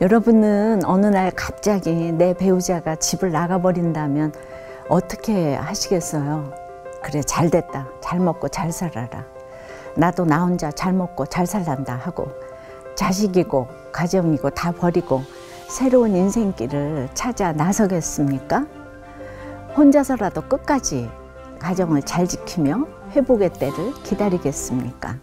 여러분은 어느 날 갑자기 내 배우자가 집을 나가버린다면 어떻게 하시겠어요? 그래, 잘 됐다. 잘 먹고 잘 살아라. 나도 나 혼자 잘 먹고 잘 살란다 하고 자식이고 가정이고 다 버리고 새로운 인생길을 찾아 나서겠습니까? 혼자서라도 끝까지 가정을 잘 지키며 회복의 때를 기다리겠습니까?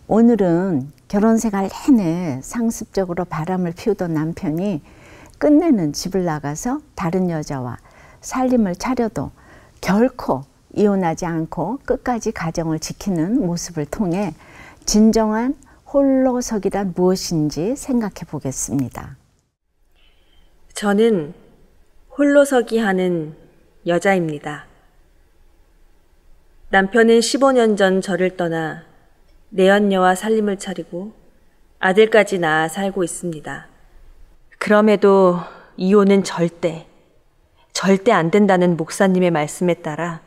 오늘은 결혼생활 내내 상습적으로 바람을 피우던 남편이 끝내는 집을 나가서 다른 여자와 살림을 차려도 결코 이혼하지 않고 끝까지 가정을 지키는 모습을 통해 진정한 홀로서기란 무엇인지 생각해 보겠습니다. 저는 홀로서기 하는 여자입니다. 남편은 15년 전 저를 떠나 내연녀와 살림을 차리고 아들까지 낳아 살고 있습니다. 그럼에도 이혼은 절대 안 된다는 목사님의 말씀에 따라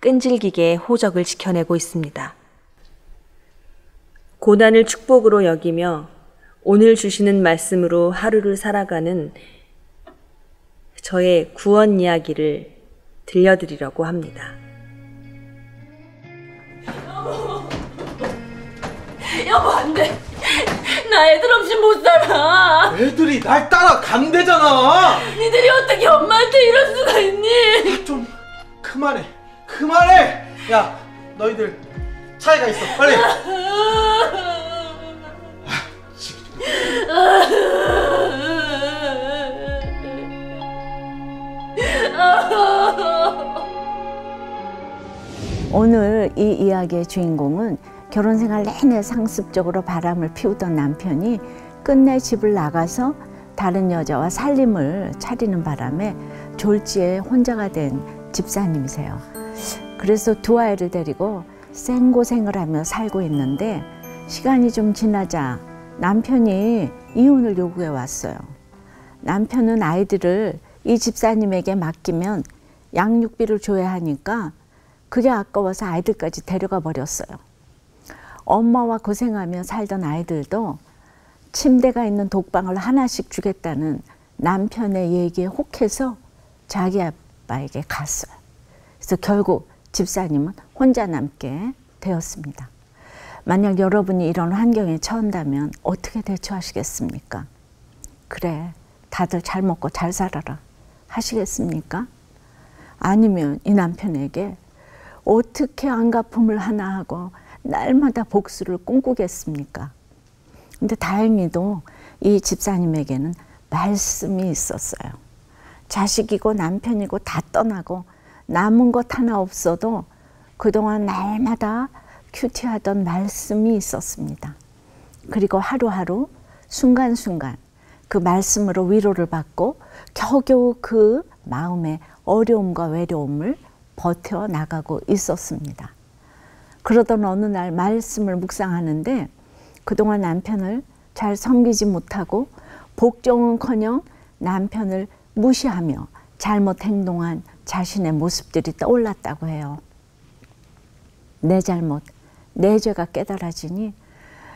끈질기게 호적을 지켜내고 있습니다. 고난을 축복으로 여기며 오늘 주시는 말씀으로 하루를 살아가는 저의 구원 이야기를 들려드리려고 합니다. 여보, 안 돼. 나 애들 없이 못 살아. 애들이 날 따라 간대잖아. 니들이 어떻게 엄마한테 이럴 수가 있니? 좀 그만해. 야, 너희들 차에 가 있어. 빨리. 오늘 이 이야기의 주인공은 결혼생활 내내 상습적으로 바람을 피우던 남편이 끝내 집을 나가서 다른 여자와 살림을 차리는 바람에 졸지에 혼자가 된 집사님이세요. 그래서 두 아이를 데리고 생고생을 하며 살고 있는데 시간이 좀 지나자 남편이 이혼을 요구해 왔어요. 남편은 아이들을 이 집사님에게 맡기면 양육비를 줘야 하니까 그게 아까워서 아이들까지 데려가 버렸어요. 엄마와 고생하며 살던 아이들도 침대가 있는 독방을 하나씩 주겠다는 남편의 얘기에 혹해서 자기 아빠에게 갔어요. 그래서 결국 집사님은 혼자 남게 되었습니다. 만약 여러분이 이런 환경에 처한다면 어떻게 대처하시겠습니까? 그래, 다들 잘 먹고 잘 살아라 하시겠습니까? 아니면 이 남편에게 어떻게 안갚음을 하나 하고 날마다 복수를 꿈꾸겠습니까? 근데 다행히도 이 집사님에게는 말씀이 있었어요. 자식이고 남편이고 다 떠나고 남은 것 하나 없어도 그동안 날마다 큐티하던 말씀이 있었습니다. 그리고 하루하루 순간순간 그 말씀으로 위로를 받고 겨우겨우 그 마음의 어려움과 외로움을 버텨나가고 있었습니다. 그러던 어느 날 말씀을 묵상하는데 그동안 남편을 잘 섬기지 못하고 복종은커녕 남편을 무시하며 잘못 행동한 자신의 모습들이 떠올랐다고 해요. 내 잘못, 내 죄가 깨달아지니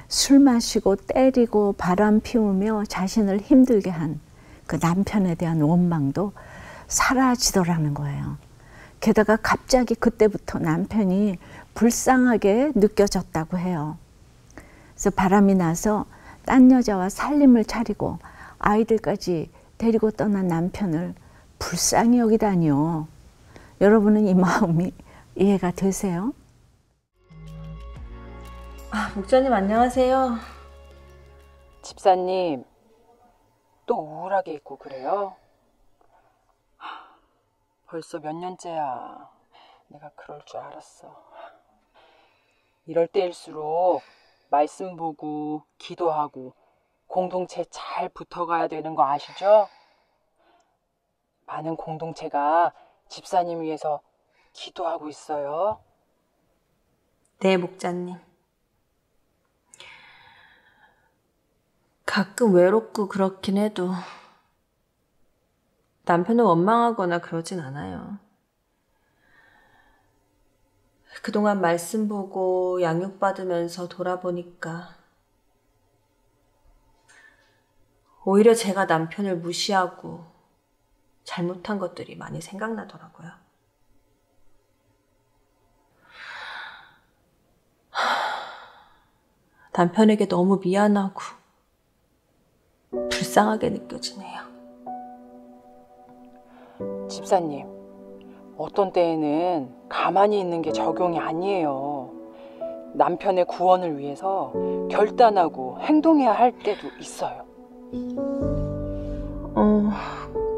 술 마시고 때리고 바람 피우며 자신을 힘들게 한 그 남편에 대한 원망도 사라지더라는 거예요. 게다가 갑자기 그때부터 남편이 불쌍하게 느껴졌다고 해요. 그래서 바람이 나서 딴 여자와 살림을 차리고 아이들까지 데리고 떠난 남편을 불쌍히 여기다니요. 여러분은 이 마음이 이해가 되세요? 목사님 안녕하세요. 집사님, 또 우울하게 있고 그래요? 벌써 몇 년째야. 내가 그럴 줄 알았어. 이럴 때일수록 말씀 보고 기도하고 공동체 잘 붙어가야 되는 거 아시죠? 많은 공동체가 집사님 위해서 기도하고 있어요. 네, 목사님. 가끔 외롭고 그렇긴 해도 남편을 원망하거나 그러진 않아요. 그동안 말씀 보고 양육받으면서 돌아보니까 오히려 제가 남편을 무시하고 잘못한 것들이 많이 생각나더라고요. 남편에게 너무 미안하고 불쌍하게 느껴지네요. 집사님, 어떤 때에는 가만히 있는 게 적용이 아니에요. 남편의 구원을 위해서 결단하고 행동해야 할 때도 있어요.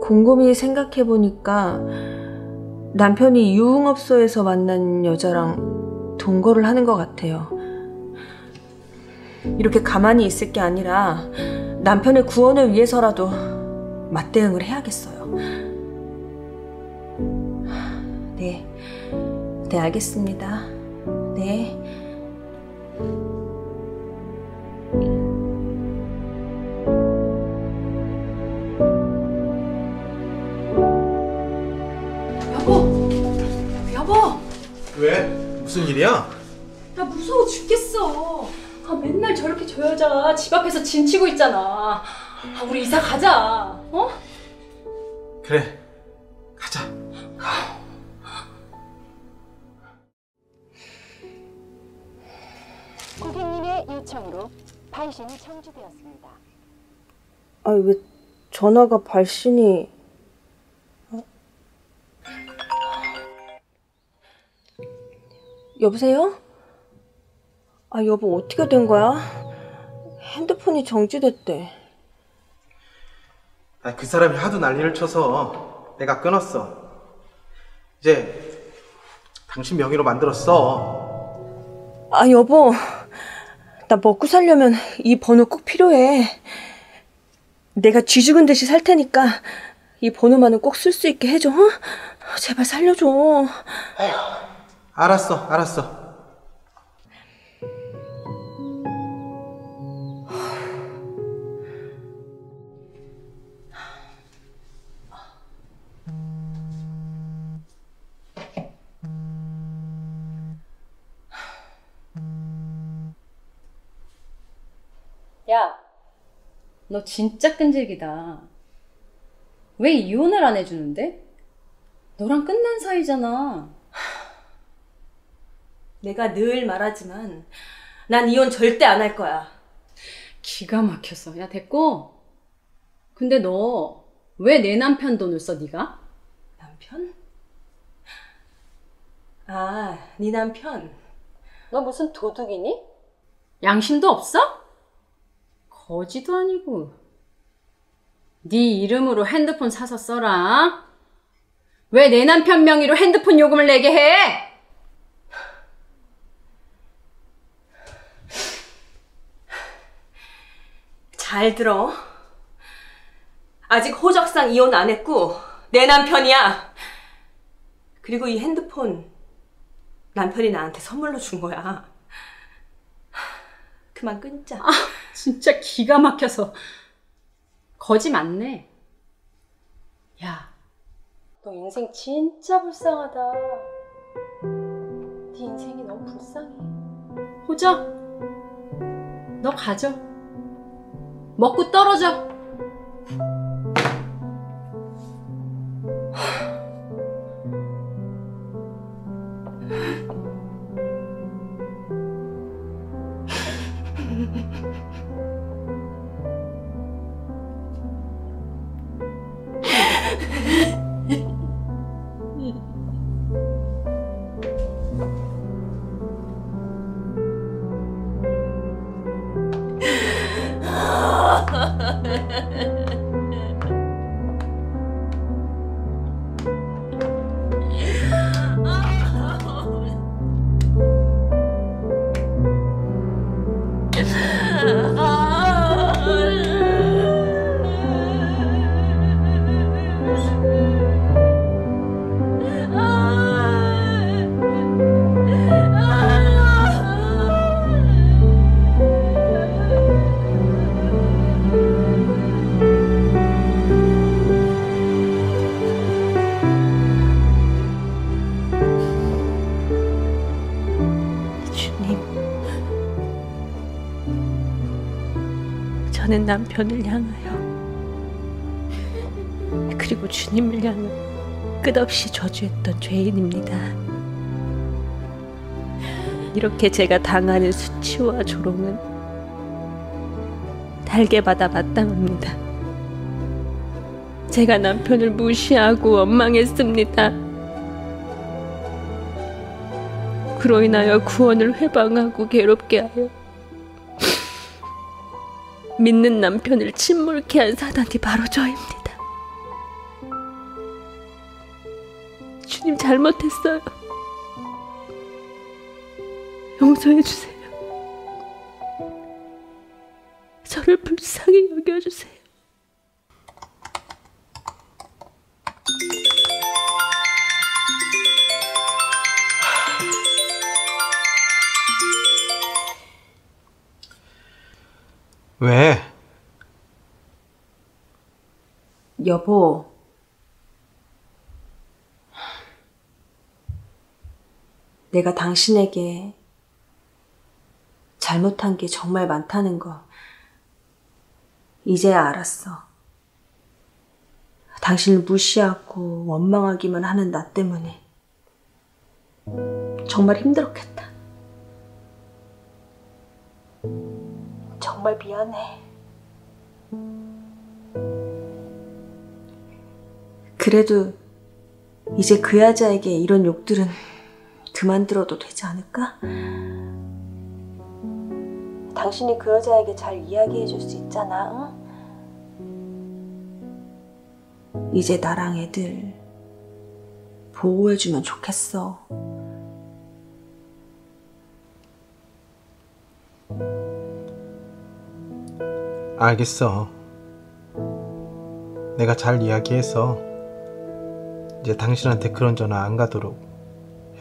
곰곰이 생각해보니까 남편이 유흥업소에서 만난 여자랑 동거를 하는 것 같아요. 이렇게 가만히 있을 게 아니라 남편의 구원을 위해서라도 맞대응을 해야겠어요. 네, 알겠습니다. 네. 여보! 왜? 무슨 일이야? 나 무서워 죽겠어. 맨날 저렇게 저 여자 집 앞에서 진치고 있잖아. 우리 이사 가자. 어? 그래, 가자. 고객님의 요청으로 발신이 청취되었습니다. 왜 전화가 발신이... 여보세요? 여보, 어떻게 된 거야? 핸드폰이 정지됐대. 그 사람이 하도 난리를 쳐서 내가 끊었어. 이제 당신 명의로 만들었어. 여보, 나 먹고 살려면 이 번호 꼭 필요해. 내가 쥐 죽은 듯이 살 테니까 이 번호만은 꼭 쓸 수 있게 해줘. 어? 제발 살려줘. 알았어. 야, 너 진짜 끈질기다. 왜 이혼을 안 해주는데? 너랑 끝난 사이잖아. 내가 늘 말하지만 난 이혼 절대 안 할 거야. 기가 막혔어. 야, 됐고. 근데 너 왜 내 남편 돈을 써, 네가? 남편? 네 남편. 너 무슨 도둑이니? 양심도 없어? 거지도 아니고. 네 이름으로 핸드폰 사서 써라. 왜 내 남편 명의로 핸드폰 요금을 내게 해? 잘 들어. 아직 호적상 이혼 안 했고 내 남편이야. 그리고 이 핸드폰 남편이 나한테 선물로 준 거야. 그만 끊자. 진짜 기가 막혀서. 거지 맞네. 야, 너 인생 진짜 불쌍하다. 네 인생이 너무 불쌍해. 호적, 너 가져. 먹고 떨어져. 하는 남편을 향하여, 그리고 주님을 향해 끝없이 저주했던 죄인입니다. 이렇게 제가 당하는 수치와 조롱은 달게받아 마땅합니다. 제가 남편을 무시하고 원망했습니다. 그로 인하여 구원을 회방하고 괴롭게 하여 믿는 남편을 침몰케 한 사단이 바로 저입니다. 주님, 잘못했어요. 용서해 주세요. 저를 불쌍히 여겨주세요. 왜? 여보, 내가 당신에게 잘못한 게 정말 많다는 거 이제야 알았어. 당신을 무시하고 원망하기만 하는 나 때문에 정말 힘들었겠다. 정말 미안해. 그래도 이제 그 여자에게 이런 욕들은 그만 들어도 되지 않을까? 당신이 그 여자에게 잘 이야기해 줄 수 있잖아, 응? 이제 나랑 애들 보호해주면 좋겠어. 알겠어. 내가 잘 이야기해서 이제 당신한테 그런 전화 안 가도록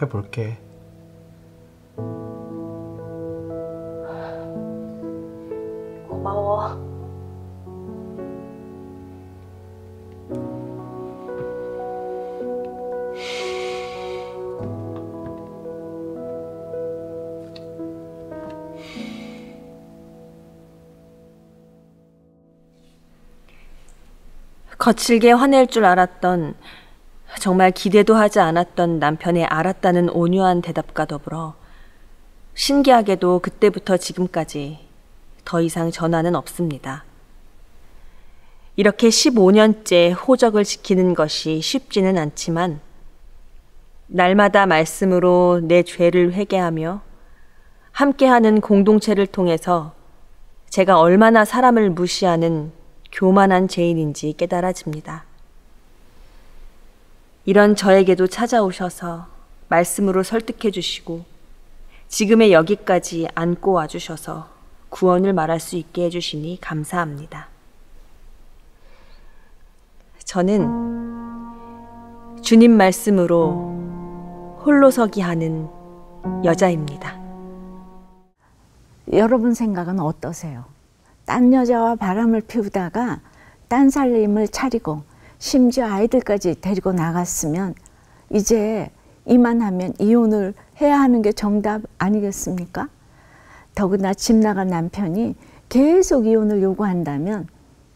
해볼게. 고마워. 거칠게 화낼 줄 알았던, 정말 기대도 하지 않았던 남편의 알았다는 온유한 대답과 더불어 신기하게도 그때부터 지금까지 더 이상 전화는 없습니다. 이렇게 15년째 호적을 지키는 것이 쉽지는 않지만 날마다 말씀으로 내 죄를 회개하며 함께하는 공동체를 통해서 제가 얼마나 사람을 무시하는 교만한 죄인인지 깨달아집니다. 이런 저에게도 찾아오셔서 말씀으로 설득해 주시고 지금의 여기까지 안고 와주셔서 구원을 말할 수 있게 해주시니 감사합니다. 저는 주님 말씀으로 홀로서기 하는 여자입니다. 여러분 생각은 어떠세요? 딴 여자와 바람을 피우다가 딴 살림을 차리고 심지어 아이들까지 데리고 나갔으면 이제 이만하면 이혼을 해야 하는 게 정답 아니겠습니까? 더구나 집 나간 남편이 계속 이혼을 요구한다면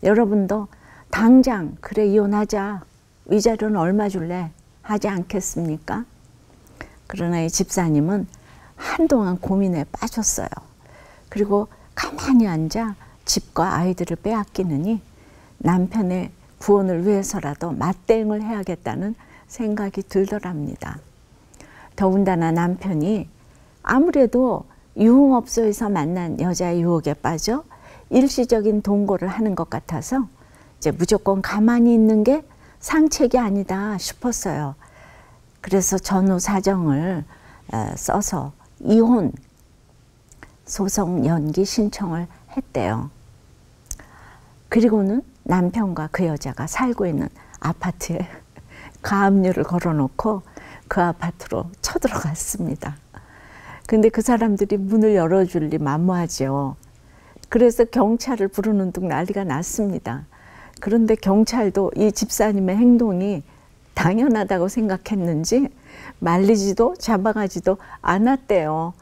여러분도 당장 그래 이혼하자, 위자료는 얼마 줄래? 하지 않겠습니까? 그러나 이 집사님은 한동안 고민에 빠졌어요. 그리고 가만히 앉아 집과 아이들을 빼앗기느니 남편의 구원을 위해서라도 맞대응을 해야겠다는 생각이 들더랍니다. 더군다나 남편이 아무래도 유흥업소에서 만난 여자의 유혹에 빠져 일시적인 동거를 하는 것 같아서 이제 무조건 가만히 있는 게 상책이 아니다 싶었어요. 그래서 전후 사정을 써서 이혼 소송 연기 신청을 했대요. 그리고는 남편과 그 여자가 살고 있는 아파트에 가압류를 걸어놓고 그 아파트로 쳐들어갔습니다. 근데 그 사람들이 문을 열어줄 리 만무하죠. 그래서 경찰을 부르는 둥 난리가 났습니다. 그런데 경찰도 이 집사님의 행동이 당연하다고 생각했는지 말리지도 잡아가지도 않았대요.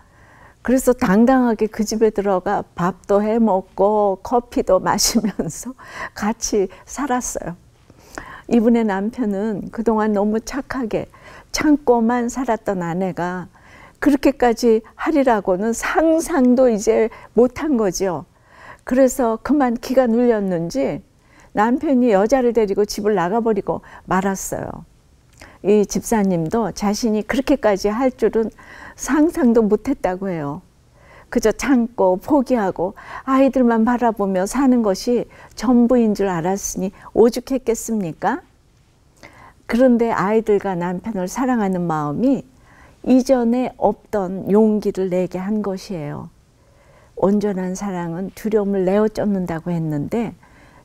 그래서 당당하게 그 집에 들어가 밥도 해 먹고 커피도 마시면서 같이 살았어요. 이분의 남편은 그동안 너무 착하게 참고만 살았던 아내가 그렇게까지 하리라고는 상상도 이제 못한 거죠. 그래서 그만 기가 눌렸는지 남편이 여자를 데리고 집을 나가버리고 말았어요. 이 집사님도 자신이 그렇게까지 할 줄은 상상도 못했다고 해요. 그저 참고 포기하고 아이들만 바라보며 사는 것이 전부인 줄 알았으니 오죽했겠습니까? 그런데 아이들과 남편을 사랑하는 마음이 이전에 없던 용기를 내게 한 것이에요. 온전한 사랑은 두려움을 내어쫓는다고 했는데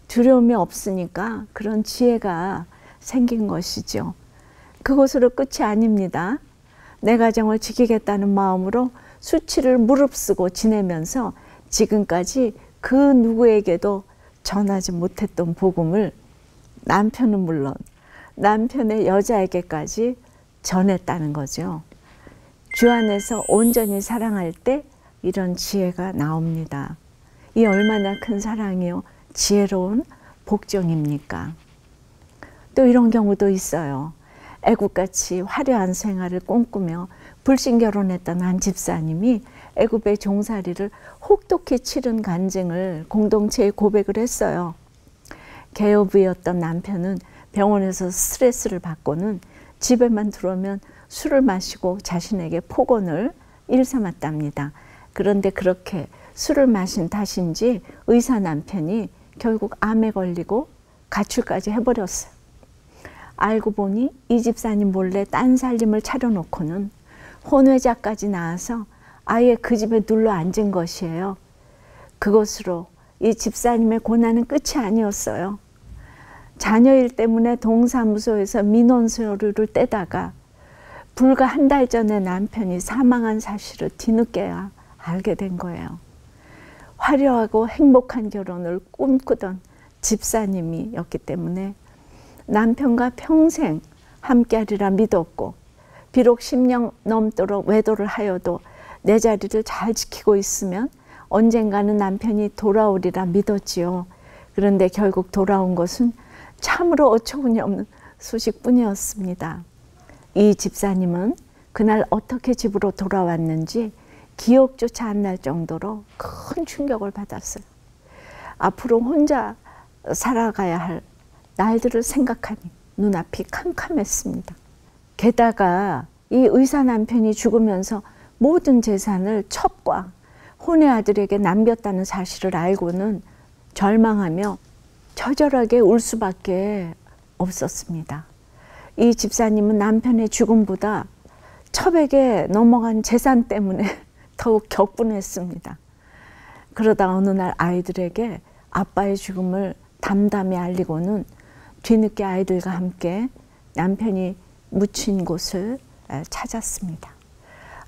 두려움이 없으니까 그런 지혜가 생긴 것이죠. 그것으로 끝이 아닙니다. 내 가정을 지키겠다는 마음으로 수치를 무릅쓰고 지내면서 지금까지 그 누구에게도 전하지 못했던 복음을 남편은 물론 남편의 여자에게까지 전했다는 거죠. 주 안에서 온전히 사랑할 때 이런 지혜가 나옵니다. 이 얼마나 큰 사랑이요 지혜로운 복종입니까? 또 이런 경우도 있어요. 애국같이 화려한 생활을 꿈꾸며 불신 결혼했던 한 집사님이 애굽의 종살이를 혹독히 치른 간증을 공동체에 고백을 했어요. 개업이었던 남편은 병원에서 스트레스를 받고는 집에만 들어오면 술을 마시고 자신에게 폭언을 일삼았답니다. 그런데 그렇게 술을 마신 탓인지 의사 남편이 결국 암에 걸리고 가출까지 해버렸어요. 알고 보니 이 집사님 몰래 딴 살림을 차려놓고는 혼외자까지 나와서 아예 그 집에 눌러 앉은 것이에요. 그것으로 이 집사님의 고난은 끝이 아니었어요. 자녀일 때문에 동사무소에서 민원 서류를 떼다가 불과 한 달 전에 남편이 사망한 사실을 뒤늦게야 알게 된 거예요. 화려하고 행복한 결혼을 꿈꾸던 집사님이었기 때문에 남편과 평생 함께하리라 믿었고 비록 10년 넘도록 외도를 하여도 내 자리를 잘 지키고 있으면 언젠가는 남편이 돌아오리라 믿었지요. 그런데 결국 돌아온 것은 참으로 어처구니 없는 소식뿐이었습니다. 이 집사님은 그날 어떻게 집으로 돌아왔는지 기억조차 안 날 정도로 큰 충격을 받았어요. 앞으로 혼자 살아가야 할 날들을 생각하니 눈앞이 캄캄했습니다. 게다가 이 의사 남편이 죽으면서 모든 재산을 첩과 혼의 아들에게 남겼다는 사실을 알고는 절망하며 처절하게 울 수밖에 없었습니다. 이 집사님은 남편의 죽음보다 첩에게 넘어간 재산 때문에 더욱 격분했습니다. 그러다 어느 날 아이들에게 아빠의 죽음을 담담히 알리고는 뒤늦게 아이들과 함께 남편이 묻힌 곳을 찾았습니다.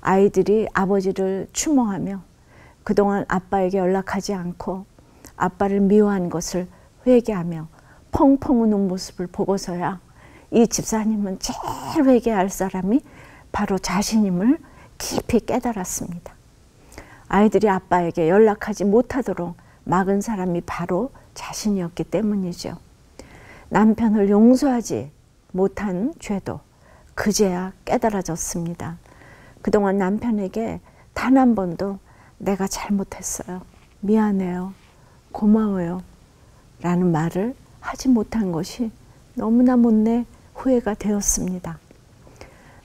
아이들이 아버지를 추모하며 그동안 아빠에게 연락하지 않고 아빠를 미워한 것을 회개하며 펑펑 우는 모습을 보고서야 이 집사님은 제일 회개할 사람이 바로 자신임을 깊이 깨달았습니다. 아이들이 아빠에게 연락하지 못하도록 막은 사람이 바로 자신이었기 때문이죠. 남편을 용서하지 못한 죄도 그제야 깨달아졌습니다. 그동안 남편에게 단 한 번도 내가 잘못했어요, 미안해요, 고마워요 라는 말을 하지 못한 것이 너무나 못내 후회가 되었습니다.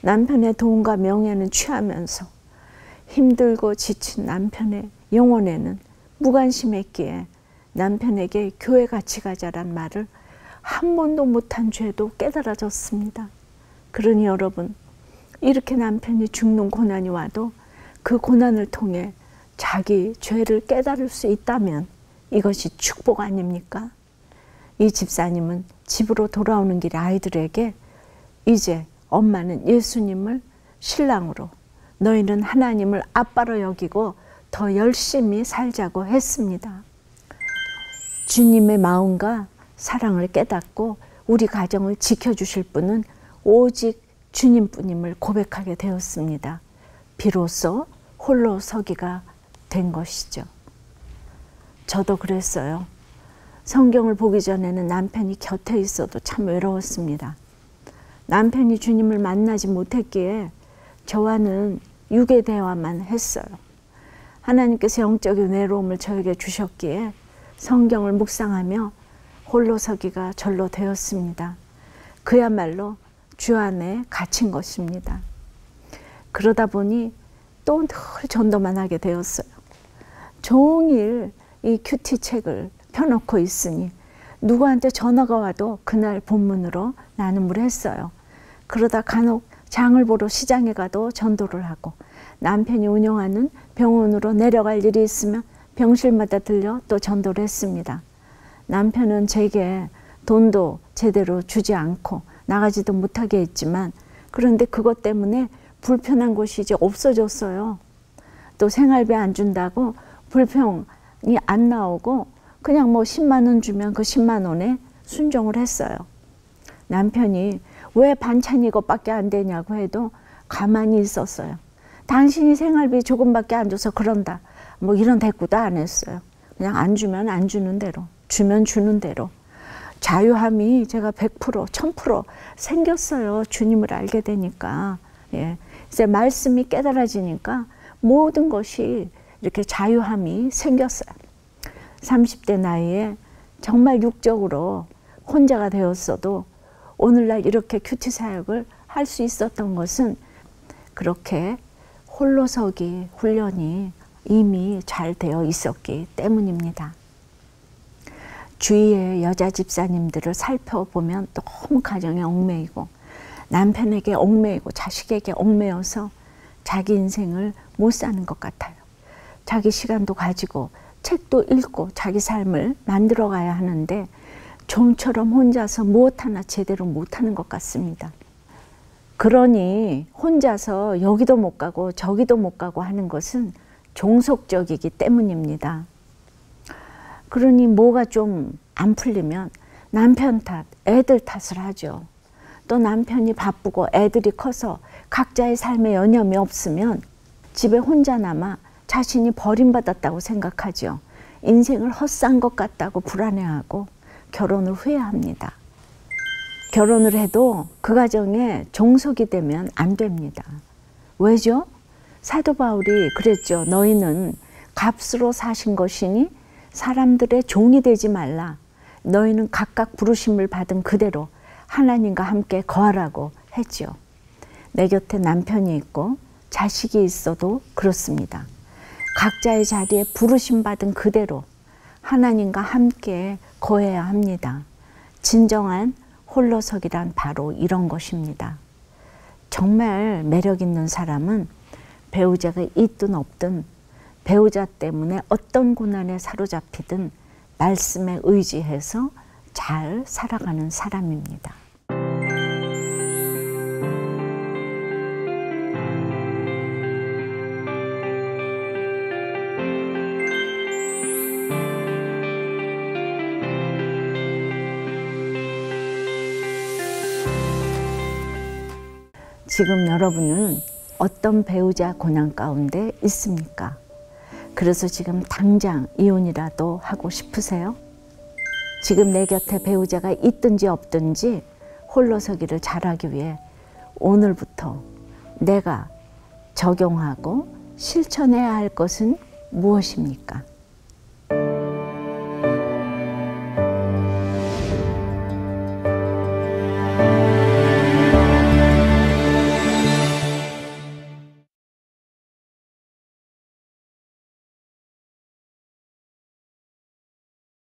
남편의 돈과 명예는 취하면서 힘들고 지친 남편의 영혼에는 무관심했기에 남편에게 교회 같이 가자란 말을 한 번도 못한 죄도 깨달아졌습니다. 그러니 여러분, 이렇게 남편이 죽는 고난이 와도 그 고난을 통해 자기 죄를 깨달을 수 있다면 이것이 축복 아닙니까? 이 집사님은 집으로 돌아오는 길에 아이들에게 이제 엄마는 예수님을 신랑으로, 너희는 하나님을 아빠로 여기고 더 열심히 살자고 했습니다. 주님의 마음과 사랑을 깨닫고 우리 가정을 지켜주실 분은 오직 주님뿐임을 고백하게 되었습니다. 비로소 홀로 서기가 된 것이죠. 저도 그랬어요. 성경을 보기 전에는 남편이 곁에 있어도 참 외로웠습니다. 남편이 주님을 만나지 못했기에 저와는 육의 대화만 했어요. 하나님께서 영적인 외로움을 저에게 주셨기에 성경을 묵상하며 홀로 서기가 절로 되었습니다. 그야말로 주 안에 갇힌 것입니다. 그러다 보니 또 늘 전도만 하게 되었어요. 종일 이 큐티 책을 펴놓고 있으니 누구한테 전화가 와도 그날 본문으로 나눔을 했어요. 그러다 간혹 장을 보러 시장에 가도 전도를 하고 남편이 운영하는 병원으로 내려갈 일이 있으면 병실마다 들려 또 전도를 했습니다. 남편은 제게 돈도 제대로 주지 않고 나가지도 못하게 했지만 그런데 그것 때문에 불편한 곳이 이제 없어졌어요. 또 생활비 안 준다고 불평이 안 나오고 그냥 뭐 10만 원 주면 그 10만 원에 순종을 했어요. 남편이 왜 반찬 이것밖에 안 되냐고 해도 가만히 있었어요. 당신이 생활비 조금밖에 안 줘서 그런다. 뭐 이런 대꾸도 안 했어요. 그냥 안 주면 안 주는 대로, 주면 주는 대로. 자유함이 제가 100%, 1000% 생겼어요. 주님을 알게 되니까. 예. 이제 말씀이 깨달아지니까 모든 것이 이렇게 자유함이 생겼어요. 30대 나이에 정말 육적으로 혼자가 되었어도 오늘날 이렇게 큐티 사역을 할 수 있었던 것은 그렇게 홀로서기 훈련이 이미 잘 되어 있었기 때문입니다. 주위의 여자 집사님들을 살펴보면 너무 가정에 얽매이고 남편에게 얽매이고 자식에게 얽매여서 자기 인생을 못 사는 것 같아요. 자기 시간도 가지고 책도 읽고 자기 삶을 만들어 가야 하는데 좀처럼 혼자서 무엇 하나 제대로 못하는 것 같습니다. 그러니 혼자서 여기도 못 가고 저기도 못 가고 하는 것은 종속적이기 때문입니다. 그러니 뭐가 좀 안 풀리면 남편 탓, 애들 탓을 하죠. 또 남편이 바쁘고 애들이 커서 각자의 삶에 여념이 없으면 집에 혼자 남아 자신이 버림받았다고 생각하죠. 인생을 헛산 것 같다고 불안해하고 결혼을 후회합니다. 결혼을 해도 그 가정에 종속이 되면 안 됩니다. 왜죠? 사도 바울이 그랬죠. 너희는 값으로 사신 것이니 사람들의 종이 되지 말라. 너희는 각각 부르심을 받은 그대로 하나님과 함께 거하라고 했죠. 내 곁에 남편이 있고 자식이 있어도 그렇습니다. 각자의 자리에 부르심 받은 그대로 하나님과 함께 거해야 합니다. 진정한 홀로서기란 바로 이런 것입니다. 정말 매력 있는 사람은 배우자가 있든 없든 배우자 때문에 어떤 고난에 사로잡히든 말씀에 의지해서 잘 살아가는 사람입니다. 지금 여러분은 어떤 배우자 고난 가운데 있습니까? 그래서 지금 당장 이혼이라도 하고 싶으세요? 지금 내 곁에 배우자가 있든지 없든지 홀로서기를 잘하기 위해 오늘부터 내가 적용하고 실천해야 할 것은 무엇입니까?